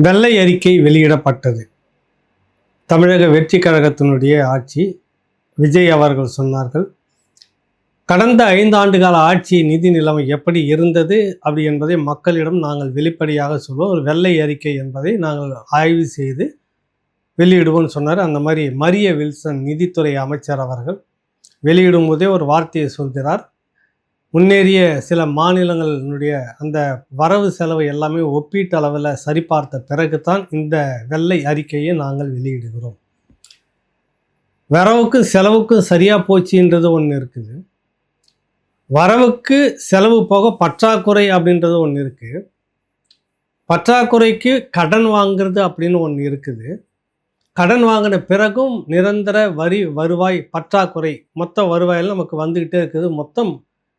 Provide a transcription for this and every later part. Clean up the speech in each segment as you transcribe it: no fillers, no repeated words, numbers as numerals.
வெள்ளை அறிக்கை வெளியிடப்பட்டது. தமிழக வெற்றி கழகத்தினுடைய ஆட்சி. விஜய் அவர்கள் சொன்னார்கள், கடந்த 5 ஆண்டுகால ஆட்சி நிதி நிலைமை எப்படி இருந்தது அப்படி என்பதை மக்களிடம் நாங்கள் வெளிப்படையாக சொல்வோம். ஒரு வெள்ளை அறிக்கை என்பதை நாங்கள் ஆய்வு செய்து வெளியிடுவோம்னு சொன்னார். அந்த மாதிரி மரிய வில்சன் நிதித்துறை அமைச்சர் அவர்கள் வெளியிடும் போதே ஒரு வார்த்தையை சொல்கிறார். முன்னேறிய சில மாநிலங்களினுடைய அந்த வரவு செலவு எல்லாமே ஒப்பீட்டு அளவில் சரிபார்த்த பிறகுதான் இந்த வெள்ளை அறிக்கையை நாங்கள் வெளியிடுகிறோம். வரவுக்கும் செலவுக்கும் சரியாக போச்சுன்றது ஒன்று இருக்குது, வரவுக்கு செலவு போக பற்றாக்குறை அப்படின்றது ஒன்று இருக்குது, பற்றாக்குறைக்கு கடன் வாங்கிறது அப்படின்னு ஒன்று இருக்குது, கடன் வாங்கின பிறகும் நிரந்தர வருவாய் பற்றாக்குறை, மொத்த வருவாயில் நமக்கு வந்துக்கிட்டே இருக்குது. மொத்தம்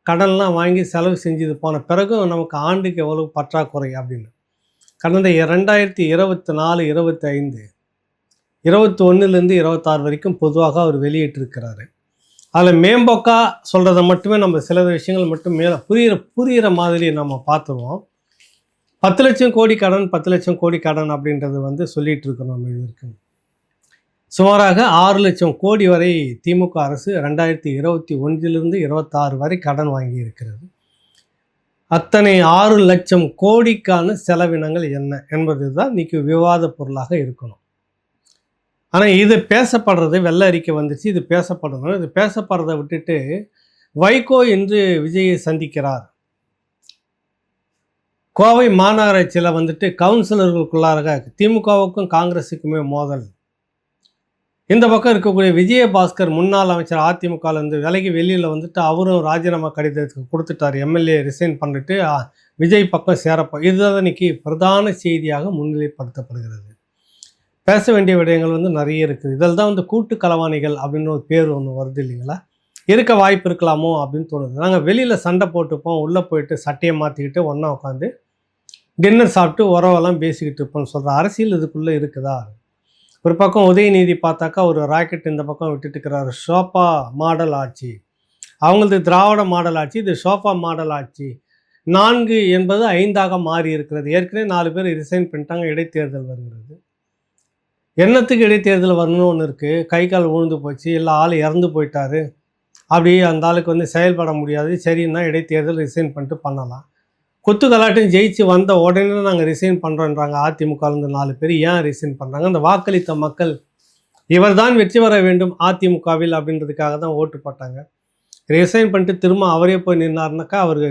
கடன்லாம் வாங்கி செலவு செஞ்சது போன பிறகும் நமக்கு ஆண்டுக்கு எவ்வளவு பற்றாக்குறை அப்படின்னு கடந்த 2024, 25, 21லேருந்து 26 வரைக்கும் பொதுவாக அவர் வெளியிட்டிருக்கிறாரு. அதில் மேம்போக்கா சொல்கிறத மட்டுமே நம்ம சில விஷயங்கள் மட்டும் மேலே புரிகிற மாதிரி நம்ம பார்த்துருவோம். 10 லட்சம் கோடி கடன் 10 லட்சம் கோடி கடன் அப்படின்றது சொல்லிகிட்டு இருக்கோம். நம்ம இதற்கு சுமாராக 6 லட்சம் கோடி வரை திமுக அரசு 2021லிருந்து 26 வரை கடன் வாங்கி இருக்கிறது. அத்தனை 6 லட்சம் கோடிக்கான செலவினங்கள் என்ன என்பது தான் இன்றைக்கி விவாத பொருளாக இருக்கணும். ஆனால் இது பேசப்படுறது, வெள்ளை அறிக்கை வந்துச்சு, இது பேசப்படணும். இது பேசப்படுறதை விட்டுட்டு வைகோ இன்று விஜயை சந்திக்கிறார். கோவை மாநகராட்சியில் கவுன்சிலர்களுக்குள்ளாக திமுகவுக்கும் காங்கிரஸுக்குமே மோதல். இந்த பக்கம் இருக்கக்கூடிய விஜயபாஸ்கர் முன்னாள் அமைச்சர் அதிமுகலேருந்து விலகி வெளியில் அவரும் ராஜினாமா கடிதத்துக்கு கொடுத்துட்டார். எம்எல்ஏ ரிசைன் பண்ணிட்டு விஜய் பக்கம் சேரப்போ. இதுதான் இன்னைக்கு பிரதான செய்தியாக முன்னிலைப்படுத்தப்படுகிறது. பேச வேண்டிய விடயங்கள் நிறைய இருக்குது. இதில் தான் கூட்டு களவாணிகள் அப்படின்னு ஒரு பேர் ஒன்று வருது இல்லைங்களா, இருக்க வாய்ப்பு இருக்கலாமோ அப்படின்னு தோணுது. நாங்கள் வெளியில் சண்டை போட்டுப்போம், உள்ளே போயிட்டு சட்டையை மாற்றிக்கிட்டு ஒன்றா உட்காந்து டின்னர் சாப்பிட்டு உறவெல்லாம் பேசிக்கிட்டு இருப்போம்னு சொல்கிற அரசியல் இதுக்குள்ளே இருக்குதா? ஒரு பக்கம் உதயநிதி பார்த்தாக்கா ஒரு ராக்கெட் இந்த பக்கம் விட்டுட்டு இருக்கிறாரு. ஷோபா மாடல் ஆட்சி, அவங்களது திராவிட மாடல் ஆட்சி, இது ஷோபா மாடல் ஆட்சி. 4 என்பது 5ஆக மாறி இருக்கிறது. ஏற்கனவே 4 பேர் ரிசைன் பண்ணிட்டாங்க. இடைத்தேர்தல் வருகிறது. என்னத்துக்கு இடைத்தேர்தல் வரணும்னு ஒன்று இருக்குது. கை கால் விழுந்து போச்சு, இல்லை ஆள் இறந்து போயிட்டாரு, அப்படி அந்த ஆளுக்கு செயல்பட முடியாது, சரின்னா இடைத்தேர்தல் ரிசைன் பண்ணிட்டு பண்ணலாம். கொத்து கலாட்டையும் ஜெயிச்சு வந்த உடனே நாங்கள் ரிசைன் பண்ணுறோன்றாங்க. அதிமுகலேருந்து 4 பேர் ஏன் ரிசைன் பண்ணுறாங்க? அந்த வாக்களித்த மக்கள் இவர் தான் வெற்றி பெற வேண்டும் அதிமுகவில் அப்படின்றதுக்காக தான் ஓட்டு போட்டாங்க. ரிசைன் பண்ணிட்டு திரும்ப அவரே போய் நின்னார்னாக்கா அவருக்கு